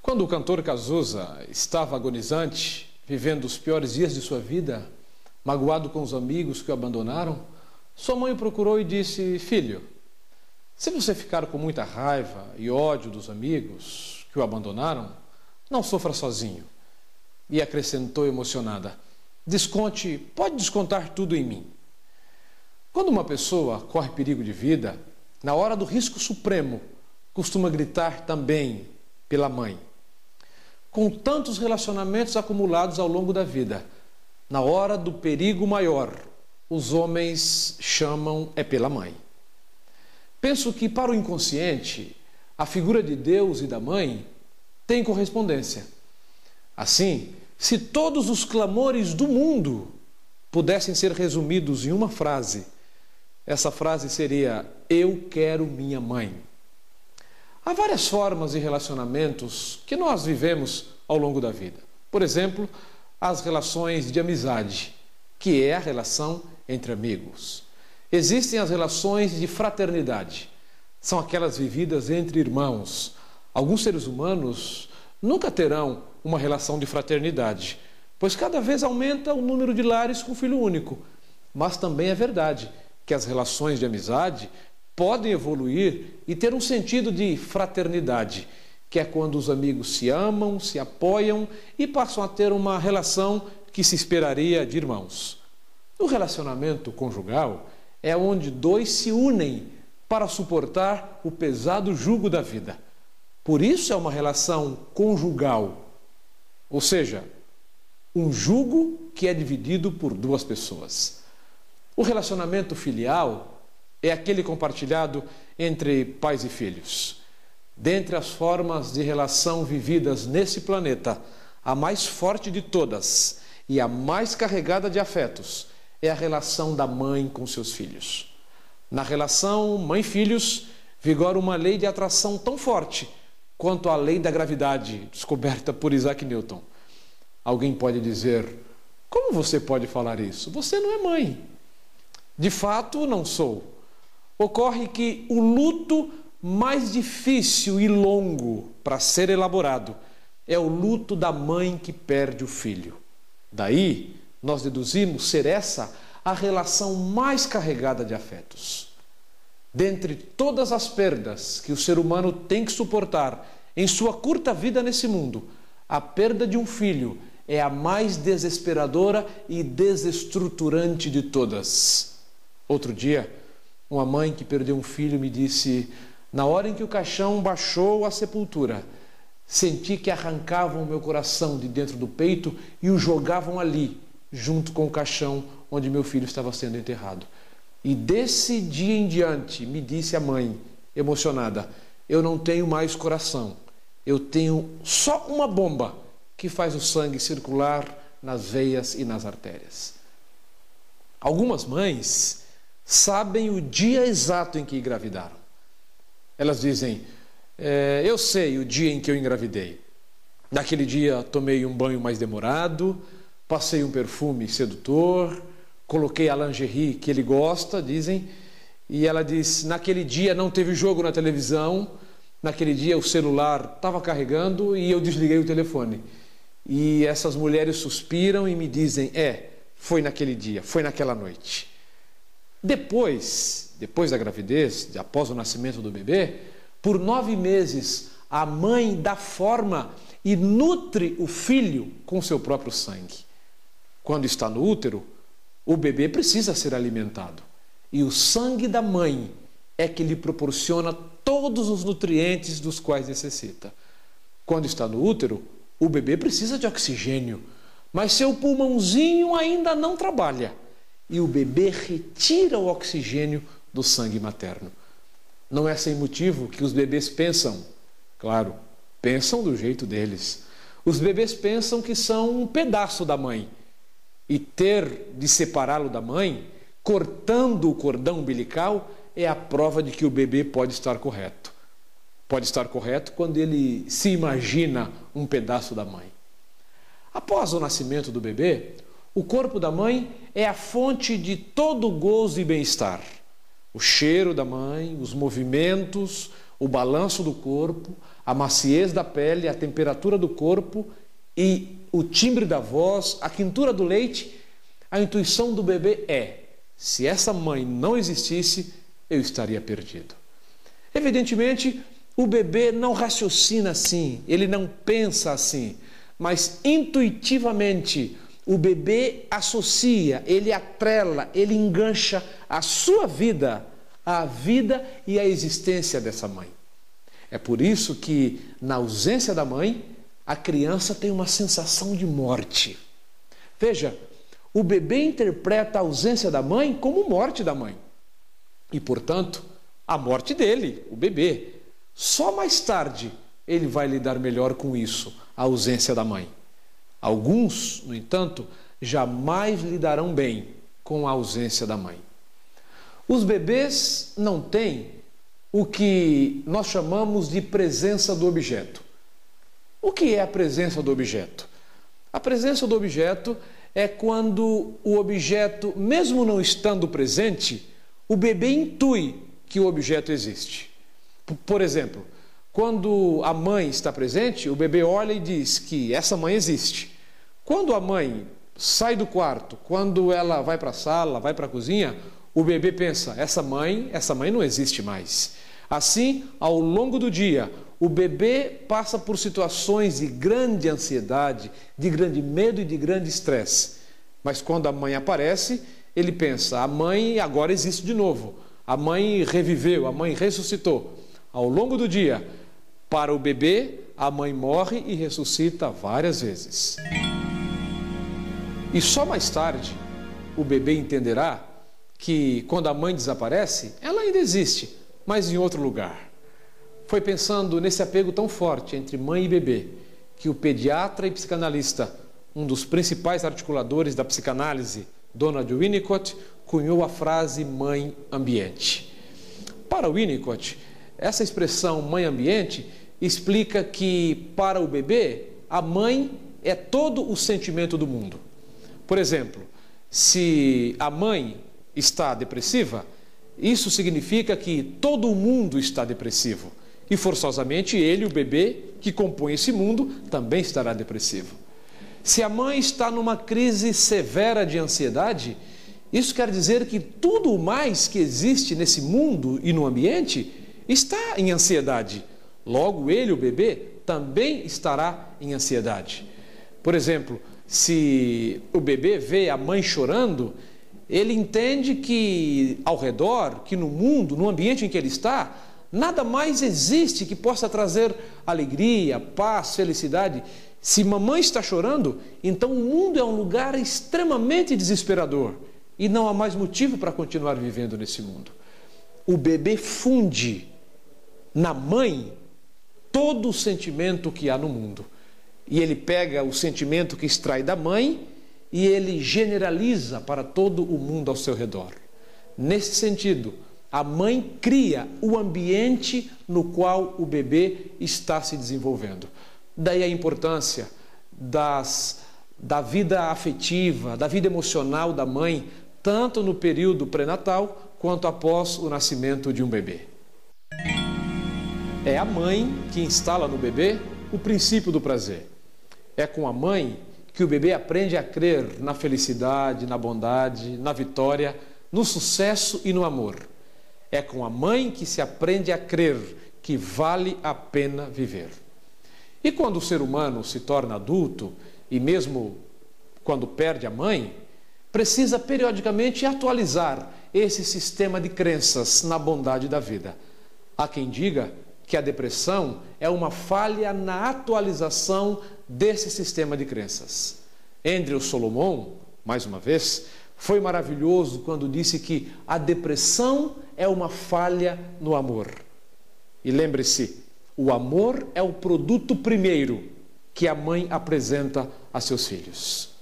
Quando o cantor Cazuza estava agonizante, vivendo os piores dias de sua vida, magoado com os amigos que o abandonaram, sua mãe o procurou e disse: "Filho, se você ficar com muita raiva e ódio dos amigos que o abandonaram, não sofra sozinho." E acrescentou emocionada: pode descontar tudo em mim." Quando uma pessoa corre perigo de vida, na hora do risco supremo, costuma gritar também pela mãe. Com tantos relacionamentos acumulados ao longo da vida, na hora do perigo maior, os homens chamam pela mãe. Penso que para o inconsciente, a figura de Deus e da mãe tem correspondência. Assim, se todos os clamores do mundo pudessem ser resumidos em uma frase, essa frase seria: "Eu quero minha mãe." Há várias formas de relacionamentos que nós vivemos ao longo da vida. Por exemplo, as relações de amizade, que é a relação entre amigos. Existem as relações de fraternidade, são aquelas vividas entre irmãos. Alguns seres humanos nunca terão uma relação de fraternidade, pois cada vez aumenta o número de lares com filho único. Mas também é verdade que as relações de amizade podem evoluir e ter um sentido de fraternidade, que é quando os amigos se amam, se apoiam e passam a ter uma relação que se esperaria de irmãos. O relacionamento conjugal é onde dois se unem para suportar o pesado jugo da vida. Por isso é uma relação conjugal, ou seja, um jugo que é dividido por duas pessoas. O relacionamento filial é aquele compartilhado entre pais e filhos. Dentre as formas de relação vividas nesse planeta, a mais forte de todas e a mais carregada de afetos é a relação da mãe com seus filhos. Na relação mãe-filhos, vigora uma lei de atração tão forte quanto a lei da gravidade, descoberta por Isaac Newton. Alguém pode dizer: "Como você pode falar isso? Você não é mãe." De fato, não sou. Ocorre que o luto mais difícil e longo para ser elaborado é o luto da mãe que perde o filho. Daí, nós deduzimos ser essa a relação mais carregada de afetos. Dentre todas as perdas que o ser humano tem que suportar em sua curta vida nesse mundo, a perda de um filho é a mais desesperadora e desestruturante de todas. Outro dia, uma mãe que perdeu um filho me disse: "Na hora em que o caixão baixou à sepultura, senti que arrancavam o meu coração de dentro do peito e o jogavam ali, junto com o caixão onde meu filho estava sendo enterrado. E desse dia em diante," me disse a mãe, emocionada, "eu não tenho mais coração. Eu tenho só uma bomba que faz o sangue circular nas veias e nas artérias." Algumas mães sabem o dia exato em que engravidaram. Elas dizem: "Eu sei o dia em que eu engravidei. Naquele dia tomei um banho mais demorado, passei um perfume sedutor, coloquei a lingerie que ele gosta", dizem. E ela diz: "Naquele dia não teve jogo na televisão, naquele dia o celular estava carregando e eu desliguei o telefone." E essas mulheres suspiram e me dizem: "Foi naquele dia, foi naquela noite." Depois da gravidez, após o nascimento do bebê, por 9 meses, a mãe dá forma e nutre o filho com seu próprio sangue. Quando está no útero, o bebê precisa ser alimentado. E o sangue da mãe é que lhe proporciona todos os nutrientes dos quais necessita. Quando está no útero, o bebê precisa de oxigênio, mas seu pulmãozinho ainda não trabalha. E o bebê retira o oxigênio do sangue materno. Não é sem motivo que os bebês pensam, claro, pensam do jeito deles. Os bebês pensam que são um pedaço da mãe. E ter de separá-lo da mãe, cortando o cordão umbilical, é a prova de que o bebê pode estar correto. Pode estar correto quando ele se imagina um pedaço da mãe. Após o nascimento do bebê, o corpo da mãe é a fonte de todo gozo e bem-estar. O cheiro da mãe, os movimentos, o balanço do corpo, A maciez da pele, a temperatura do corpo e o timbre da voz, a quintura do leite, a intuição do bebê é: se essa mãe não existisse, eu estaria perdido. Evidentemente, o bebê não raciocina assim, ele não pensa assim, mas intuitivamente o bebê associa, ele atrela, ele engancha a sua vida à vida e à existência dessa mãe. É por isso que, na ausência da mãe, a criança tem uma sensação de morte. Veja, o bebê interpreta a ausência da mãe como morte da mãe. E, portanto, a morte dele, o bebê. Só mais tarde ele vai lidar melhor com isso, a ausência da mãe. Alguns, no entanto, jamais lidarão bem com a ausência da mãe. Os bebês não têm o que nós chamamos de presença do objeto. O que é a presença do objeto? A presença do objeto é quando o objeto, mesmo não estando presente, o bebê intui que o objeto existe. Por exemplo, quando a mãe está presente, o bebê olha e diz que essa mãe existe. Quando a mãe sai do quarto, quando ela vai para a sala, vai para a cozinha, o bebê pensa: essa mãe não existe mais. Assim, ao longo do dia, o bebê passa por situações de grande ansiedade, de grande medo e de grande estresse. Mas quando a mãe aparece, ele pensa: a mãe agora existe de novo. A mãe reviveu, a mãe ressuscitou. Ao longo do dia, para o bebê, a mãe morre e ressuscita várias vezes. E só mais tarde, o bebê entenderá que quando a mãe desaparece, ela ainda existe, mas em outro lugar. Foi pensando nesse apego tão forte entre mãe e bebê que o pediatra e psicanalista, um dos principais articuladores da psicanálise, Donald Winnicott, cunhou a frase mãe ambiente. Para Winnicott, essa expressão mãe ambiente explica que para o bebê a mãe é todo o sentimento do mundo. Por exemplo, se a mãe está depressiva, isso significa que todo o mundo está depressivo e forçosamente ele, o bebê que compõe esse mundo, também estará depressivo. Se a mãe está numa crise severa de ansiedade, isso quer dizer que tudo o mais que existe nesse mundo e no ambiente está em ansiedade. Logo, ele, o bebê, também estará em ansiedade. Por exemplo, se o bebê vê a mãe chorando, ele entende que ao redor, que no mundo, no ambiente em que ele está, nada mais existe que possa trazer alegria, paz, felicidade. Se mamãe está chorando, então o mundo é um lugar extremamente desesperador e não há mais motivo para continuar vivendo nesse mundo. O bebê funde na mãe todo o sentimento que há no mundo. E ele pega o sentimento que extrai da mãe e ele generaliza para todo o mundo ao seu redor. Nesse sentido, a mãe cria o ambiente no qual o bebê está se desenvolvendo. Daí a importância da vida afetiva, da vida emocional da mãe, tanto no período pré-natal quanto após o nascimento de um bebê. É a mãe que instala no bebê o princípio do prazer. É com a mãe que o bebê aprende a crer na felicidade, na bondade, na vitória, no sucesso e no amor. É com a mãe que se aprende a crer que vale a pena viver. E quando o ser humano se torna adulto, e mesmo quando perde a mãe, precisa periodicamente atualizar esse sistema de crenças na bondade da vida. Há quem diga que a depressão é uma falha na atualização desse sistema de crenças. Andrew Solomon, mais uma vez, foi maravilhoso quando disse que a depressão é uma falha no amor. E lembre-se, o amor é o produto primeiro que a mãe apresenta a seus filhos.